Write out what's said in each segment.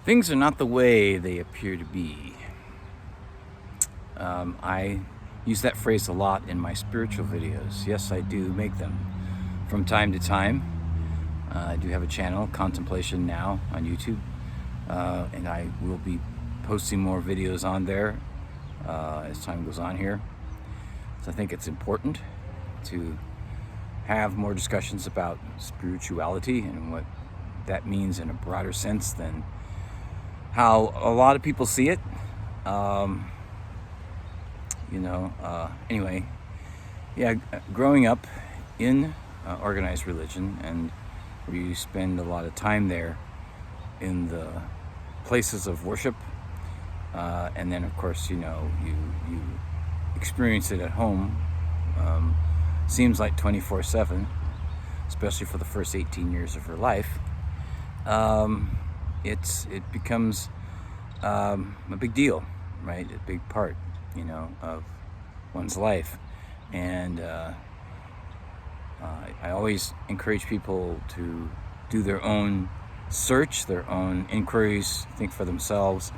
Things are not the way they appear to be. I use that phrase a lot in my spiritual videos. Yes, I do make them from time to time. I do have a channel, Contemplation Now, on YouTube, and I will be posting more videos on there as time goes on here. So I think it's important to have more discussions about spirituality and what that means in a broader sense than how a lot of people see it. Anyway, yeah, growing up in organized religion, and where you spend a lot of time there in the places of worship, and then of course, you experience it at home. Seems like 24/7, especially for the first 18 years of her life. It becomes a big deal, right? A big part, of one's life. And I always encourage people to do their own search, their own inquiries, think for themselves,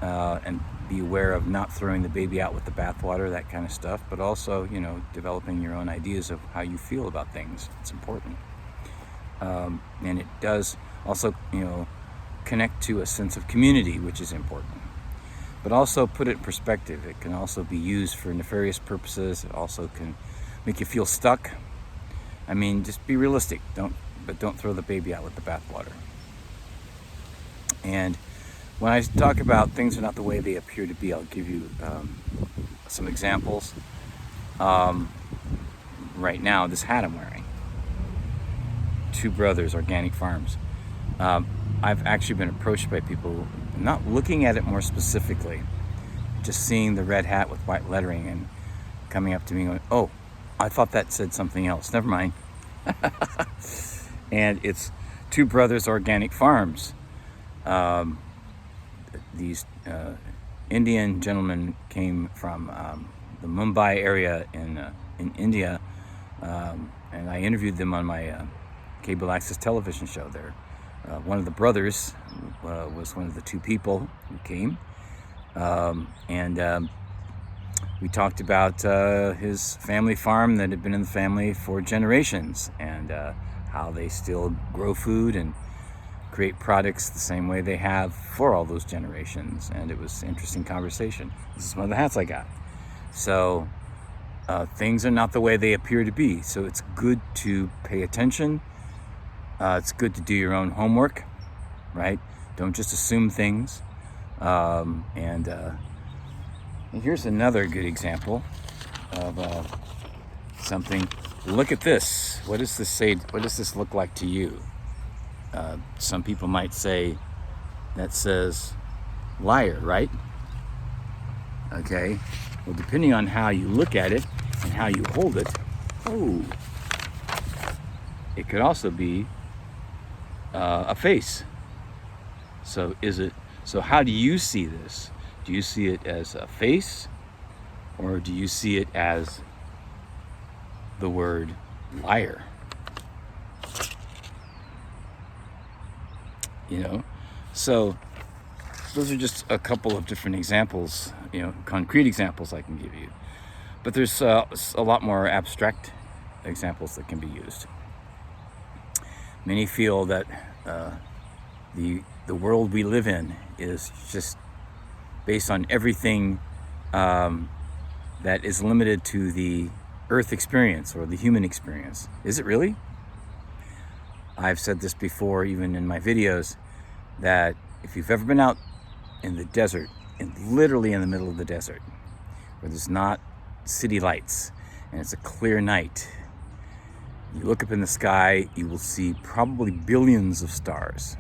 and be aware of not throwing the baby out with the bathwater, that kind of stuff, but also, developing your own ideas of how you feel about things. It's important. And it does also, connect to a sense of community, which is important. But also put it in perspective. It can also be used for nefarious purposes. It also can make you feel stuck. I mean, just be realistic. Don't throw the baby out with the bathwater. And when I talk about things are not the way they appear to be, I'll give you some examples. Right now, this hat I'm wearing, Two Brothers Organic Farms. I've actually been approached by people not looking at it more specifically, just seeing the red hat with white lettering and coming up to me going, "Oh, I thought that said something else. Never mind." And it's Two Brothers Organic Farms. These Indian gentlemen came from the Mumbai area in India, and I interviewed them on my cable access television show there. One of the brothers was one of the two people who came, and we talked about his family farm that had been in the family for generations, and how they still grow food and create products the same way they have for all those generations. And it was an interesting conversation. This is one of the hats I got. So things are not the way they appear to be. So it's good to pay attention. It's good to do your own homework, right? Don't just assume things. And here's another good example of something. Look at this. What does this say? What does this look like to you? Some people might say that says liar, right? Okay. Well, depending on how you look at it and how you hold it, it could also be a face. So how do you see this? Do you see it as a face, or do you see it as the word liar? So those are just a couple of different examples, concrete examples I can give you. But there's a lot more abstract examples that can be used. Many feel that the world we live in is just based on everything that is limited to the earth experience or the human experience. Is it really? I've said this before, even in my videos, that if you've ever been out in the desert, and literally in the middle of the desert, where there's not city lights, and it's a clear night, you look up in the sky, you will see probably billions of stars.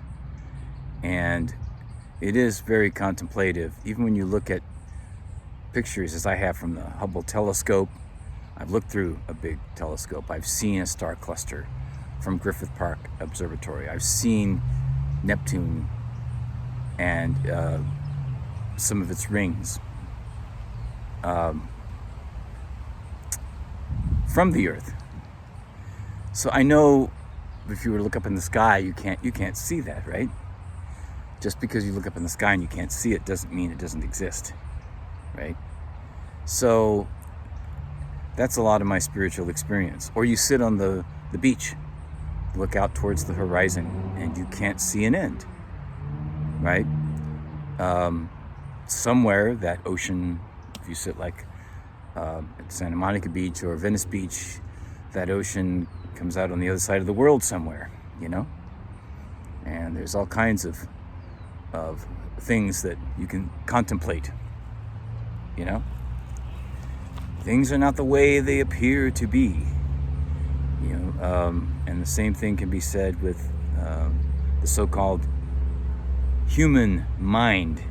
And it is very contemplative. Even when you look at pictures, as I have from the Hubble telescope, I've looked through a big telescope, I've seen a star cluster from Griffith Park Observatory. I've seen Neptune and some of its rings from the Earth. So I know if you were to look up in the sky, you can't see that, right? Just because you look up in the sky and you can't see it doesn't mean it doesn't exist, right? So that's a lot of my spiritual experience. Or you sit on the beach, look out towards the horizon, and you can't see an end, right? Somewhere that ocean, if you sit like at Santa Monica Beach or Venice Beach, that ocean comes out on the other side of the world somewhere, you know? And there's all kinds of things that you can contemplate, you know? Things are not the way they appear to be, you know? And the same thing can be said with the so-called human mind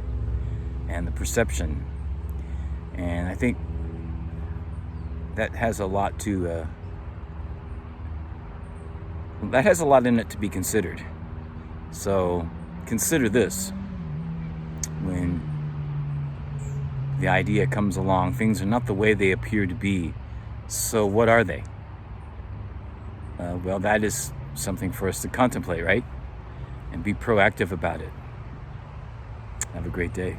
and the perception. And I think that has a lot to that has a lot in it to be considered. So consider this: when the idea comes along, things are not the way they appear to be. So what are they? Well, that is something for us to contemplate, right? And be proactive about it. Have a great day.